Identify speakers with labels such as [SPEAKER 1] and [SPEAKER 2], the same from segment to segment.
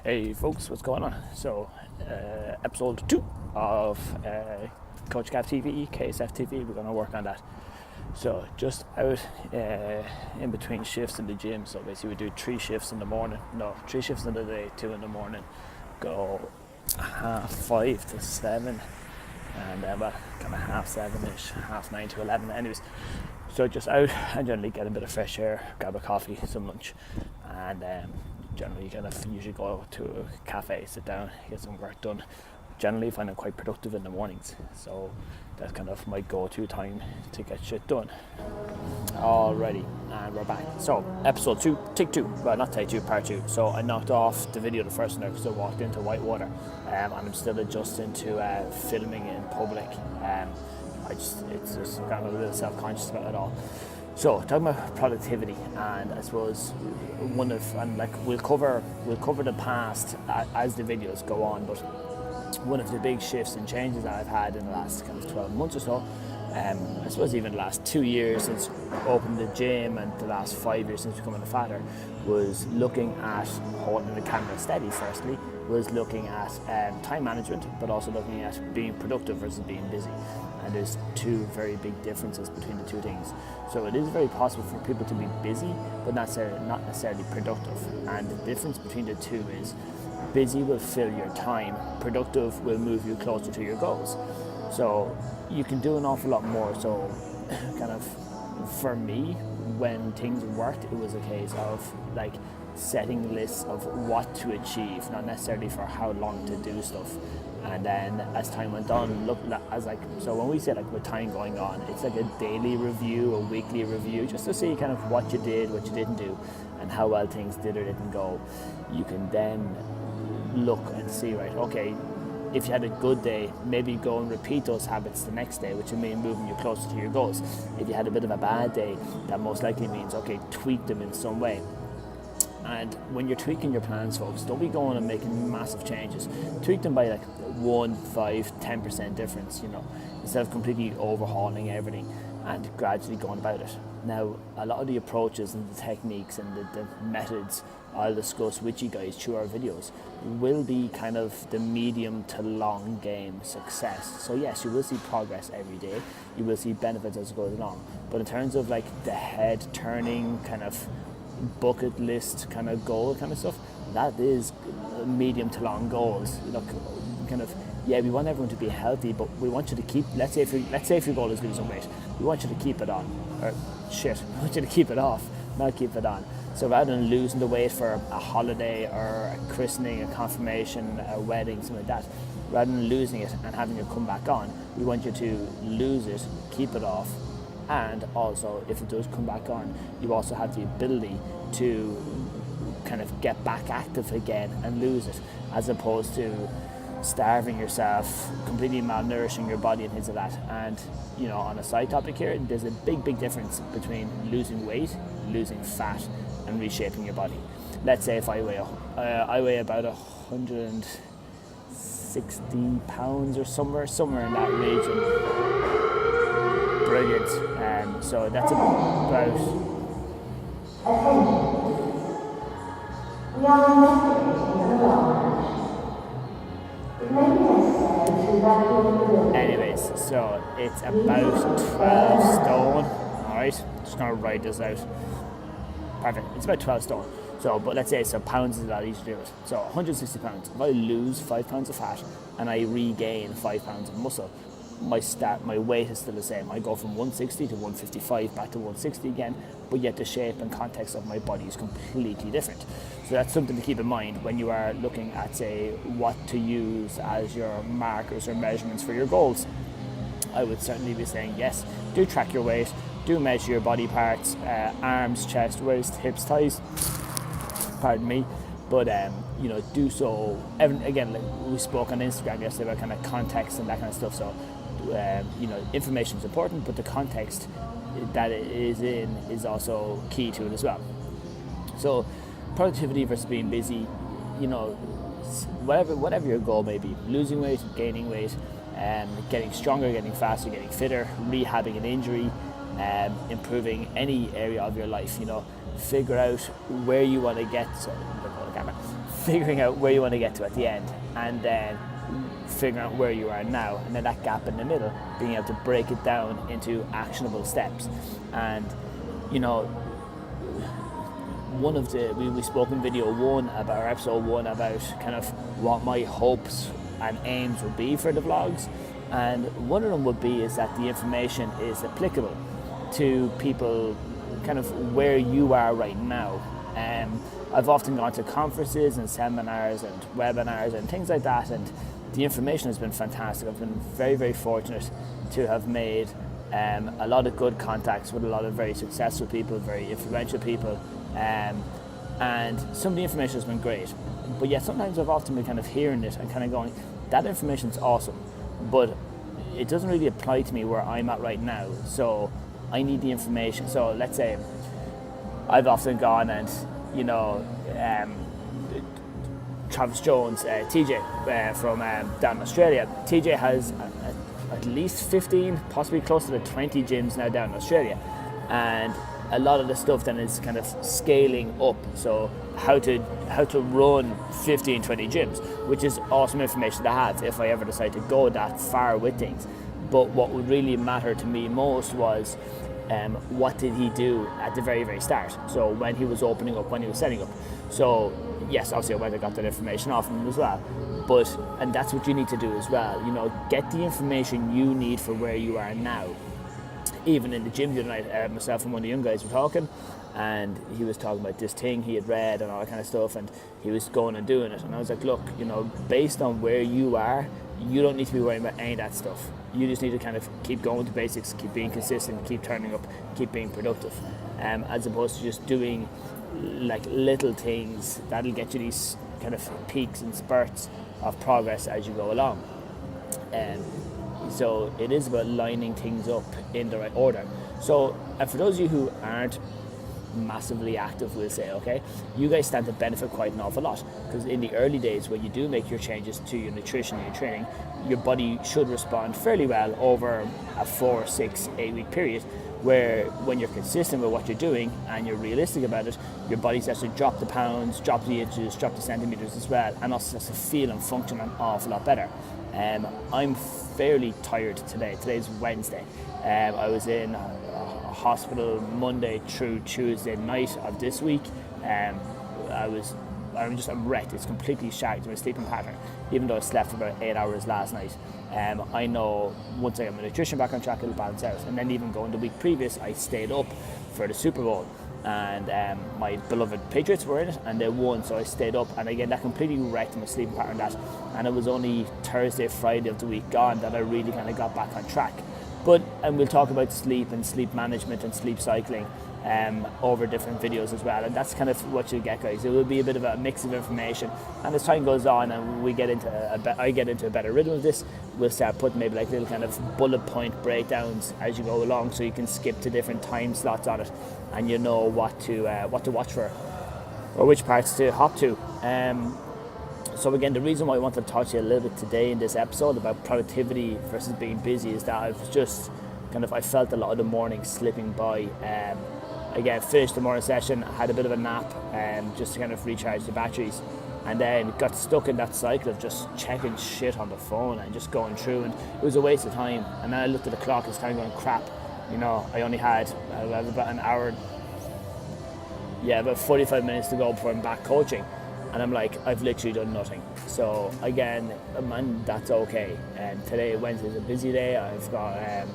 [SPEAKER 1] Hey folks, what's going on? So, episode 2 of Coach Gav TV, KSF TV, we're going to work on that. So, just out in between shifts in the gym, so basically we do 3 shifts in the morning, 3 shifts in the day, 2 in the morning, go 5:30 to 7, and then kind of 7:30ish, 9:30 to 11, anyways. So just out and generally get a bit of fresh air, grab a coffee, some lunch, and generally kind of usually go to a cafe, sit down, get some work done. Generally find it quite productive in the mornings, so that's kind of my go-to time to get shit done. Alrighty, and we're back. So episode 2, take 2, well not take 2, part 2. So I knocked off the video the first night because I walked into Whitewater, and I'm still adjusting to filming in public. It's just kind of a little self-conscious about it all. So talking about productivity, and I suppose we'll cover the past as the videos go on, but one of the big shifts and changes that I've had in the last kind of 12 months or so, I suppose even the last 2 years since opening the gym and the last 5 years since becoming a fatter, was looking at holding the camera steady firstly, was looking at time management, but also looking at being productive versus being busy. And there's 2 very big differences between the 2 things. So it is very possible for people to be busy, but not necessarily productive. And the difference between the 2 is busy will fill your time, productive will move you closer to your goals. So you can do an awful lot more. So kind of for me, when things worked, it was a case of like setting lists of what to achieve, not necessarily for how long to do stuff. And then as time went on, so when we say like with time going on, it's like a daily review, a weekly review, just to see kind of what you did, what you didn't do, and how well things did or didn't go. You can then look and see, right, okay, if you had a good day, maybe go and repeat those habits the next day, which will mean moving you closer to your goals. If you had a bit of a bad day, that most likely means, okay, tweak them in some way. And when you're tweaking your plans, folks, don't be going and making massive changes. Tweak them by like 1, 5, 10% difference, instead of completely overhauling everything and gradually going about it. Now, a lot of the approaches and the techniques and the methods I'll discuss with you guys through our videos will be kind of the medium to long game success. So yes, you will see progress every day. You will see benefits as it goes along. But in terms of like the head turning kind of bucket list kind of goal kind of stuff, that is medium to long goals. We want everyone to be healthy, but we want you to keep, let's say if your goal is losing weight, we want you to keep it on, we want you to keep it off, not keep it on. So rather than losing the weight for a holiday or a christening, a confirmation, a wedding, something like that, rather than losing it and having it come back on, we want you to lose it, keep it off. And also, if it does come back on, you also have the ability to kind of get back active again and lose it, as opposed to starving yourself, completely malnourishing your body and things like that. And, on a side topic here, there's a big difference between losing weight, losing fat, and reshaping your body. Let's say if I weigh about 160 pounds or somewhere in that region. Brilliant. So that's about. Anyways, so it's about 12 stone. Alright, just gonna write this out. Perfect. It's about 12 stone. So, but let's say pounds is a lot easier to do it. So 160 pounds. If I lose 5 pounds of fat and I regain 5 pounds of muscle, my weight is still the same. I go from 160 to 155 back to 160 again, but yet the shape and context of my body is completely different. So that's something to keep in mind when you are looking at, say, what to use as your markers or measurements for your goals. I would certainly be saying, yes, do track your weight, do measure your body parts, arms, chest, waist, hips, thighs, pardon me, but do so. Again, like we spoke on Instagram yesterday about kind of context and that kind of stuff, so information is important, but the context that it is in is also key to it as well. So productivity versus being busy, whatever your goal may be, losing weight, gaining weight, getting stronger, getting faster, getting fitter, rehabbing an injury, improving any area of your life. Figure out where you want to get to, figuring out where you want to get to at the end, and then figuring out where you are now, and then that gap in the middle, being able to break it down into actionable steps. And one of we spoke in video 1 about, or episode 1, about kind of what my hopes and aims would be for the vlogs, and one of them would be is that the information is applicable to people kind of where you are right now. I've often gone to conferences and seminars and webinars and things like that, and the information has been fantastic. I've been very, very fortunate to have made a lot of good contacts with a lot of very successful people, very influential people, and some of the information has been great. But yet sometimes I've often been kind of hearing it and kind of going, that information's awesome, but it doesn't really apply to me where I'm at right now. So I need the information. So let's say I've often gone and, Travis Jones, TJ from down in Australia. TJ has at least 15, possibly closer to 20 gyms now down in Australia. And a lot of the stuff then is kind of scaling up. So how to run 15, 20 gyms, which is awesome information to have if I ever decide to go that far with things. But what would really matter to me most was what did he do at the very, very start? So when he was opening up, when he was setting up. So yes, obviously I went and got that information off him as well. And that's what you need to do as well. Get the information you need for where you are now. Even in the gym the other night, myself and one of the young guys were talking, and he was talking about this thing he had read and all that kind of stuff, and he was going and doing it. And I was like, look, based on where you are, you don't need to be worrying about any of that stuff. You just need to kind of keep going to basics, keep being consistent, keep turning up, keep being productive, as opposed to just doing like little things that'll get you these kind of peaks and spurts of progress as you go along. So it is about lining things up in the right order. So, and for those of you who aren't massively active, we'll say, okay, you guys stand to benefit quite an awful lot, because in the early days when you do make your changes to your nutrition and your training, your body should respond fairly well over a 4, 6, 8 week period, where when you're consistent with what you're doing and you're realistic about it, your body starts to drop the pounds, drop the inches, drop the centimeters as well, and also starts to feel and function an awful lot better. I'm fairly tired today. Today's Wednesday. I was in a hospital Monday through Tuesday night of this week. I'm wrecked. It's completely shagged my sleeping pattern, even though I slept for about 8 hours last night. I know once I get my nutrition back on track, it'll balance out. And then even going the week previous, I stayed up for the Super Bowl, and my beloved Patriots were in it and they won, so I stayed up, and again that completely wrecked my sleeping pattern. And it was only Thursday, Friday of the week gone that I really kind of got back on track. And we'll talk about sleep and sleep management and sleep cycling over different videos as well, and that's kind of what you'll get, guys. It will be a bit of a mix of information, and as time goes on and we get into I get into a better rhythm of this, we'll start putting maybe like little kind of bullet point breakdowns as you go along, so you can skip to different time slots on it, and you know what to watch for, or which parts to hop to. So again, the reason why I want to talk to you a little bit today in this episode about productivity versus being busy is that I felt a lot of the morning slipping by. Again, finished the morning session, had a bit of a nap, just to kind of recharge the batteries, and then got stuck in that cycle of just checking shit on the phone and just going through, and it was a waste of time. And then I looked at the clock, it's time going, crap, I only had about an hour, about 45 minutes to go before I'm back coaching. And I'm like, I've literally done nothing. So again, man, that's okay. And today, Wednesday, is a busy day. I've got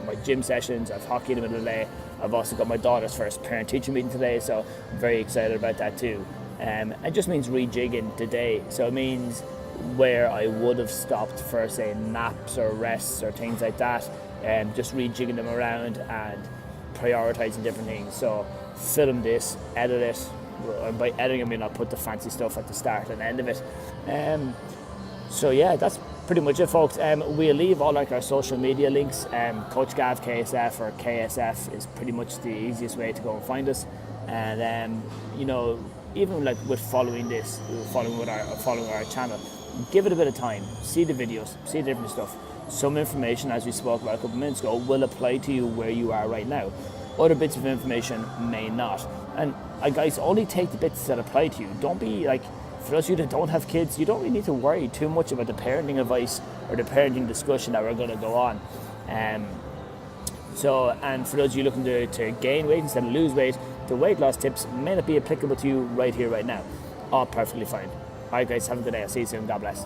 [SPEAKER 1] my gym sessions, I've hockey in the middle of the day. I've also got my daughter's first parent-teacher meeting today, so I'm very excited about that too. It just means rejigging today. So it means where I would have stopped for, say, naps or rests or things like that, just rejigging them around and prioritizing different things. So film this, edit it. By editing, I mean I'll put the fancy stuff at the start and end of it. So yeah, that's pretty much it, folks. We'll leave all like our social media links. Coach Gav KSF or KSF is pretty much the easiest way to go and find us. And even like with following our channel, give it a bit of time, see the videos, see the different stuff. Some information, as we spoke about a couple of minutes ago, will apply to you where you are right now. Other bits of information may not. And guys, only take the bits that apply to you. Don't be like, for those of you that don't have kids, you don't really need to worry too much about the parenting advice or the parenting discussion that we're going to go on. And for those of you looking to gain weight instead of lose weight, the weight loss tips may not be applicable to you right here, right now. All perfectly fine. All right, guys, have a good day. I'll see you soon. God bless.